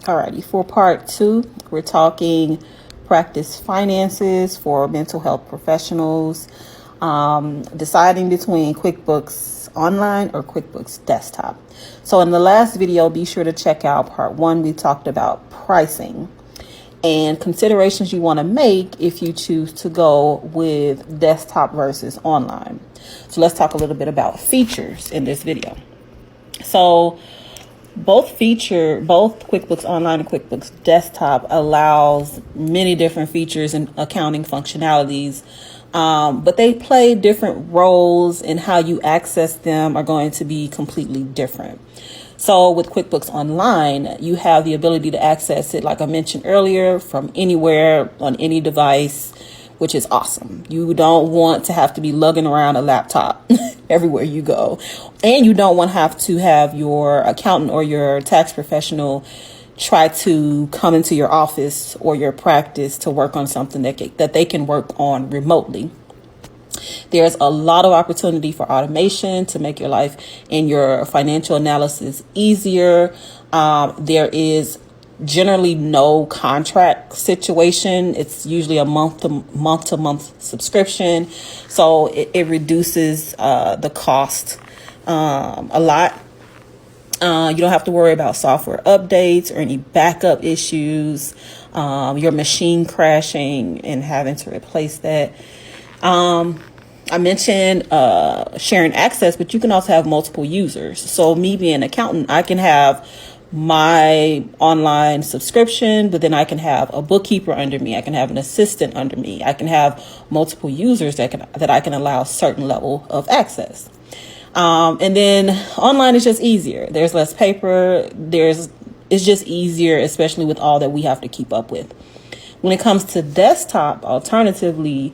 Alrighty, for part 2, we're talking practice finances for mental health professionals, deciding between QuickBooks Online or QuickBooks Desktop. So in the last video, be sure to check out part 1. We talked about pricing and considerations you want to make if you choose to go with desktop versus online. So let's talk a little bit about features in this video. So both QuickBooks Online and QuickBooks Desktop allows many different features and accounting functionalities, but they play different roles, and how you access them are going to be completely different. So with QuickBooks Online, you have the ability to access it, like I mentioned earlier, from anywhere on any device, which is awesome. You don't want to have to be lugging around a laptop everywhere you go. And you don't want to have your accountant or your tax professional try to come into your office or your practice to work on something that they can work on remotely. There's a lot of opportunity for automation to make your life and your financial analysis easier. There is generally no contract situation. It's usually a month to month subscription. So it reduces the cost a lot. You don't have to worry about software updates or any backup issues, your machine crashing and having to replace that. I mentioned sharing access, but you can also have multiple users. So me being an accountant, I can have my online subscription, but then I can have a bookkeeper under me. I can have an assistant under me. I can have multiple users that I can allow a certain level of access. And then online is just easier. There's less paper. It's just easier, especially with all that we have to keep up with. When it comes to desktop, alternatively,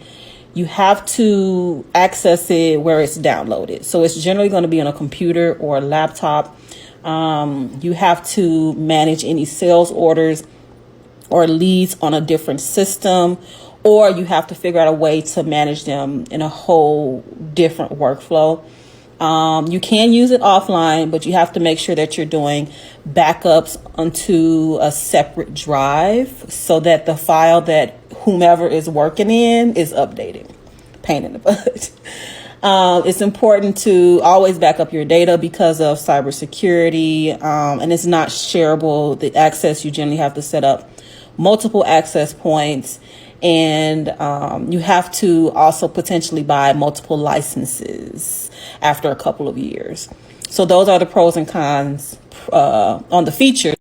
you have to access it where it's downloaded. So it's generally going to be on a computer or a laptop. You have to manage any sales orders or leads on a different system, or you have to figure out a way to manage them in a whole different workflow. You can use it offline, but you have to make sure that you're doing backups onto a separate drive so that the file that whomever is working in is updated. Pain in the butt. It's important to always back up your data because of cybersecurity, and it's not shareable. The access, you generally have to set up multiple access points, and you have to also potentially buy multiple licenses after a couple of years. So those are the pros and cons on the features.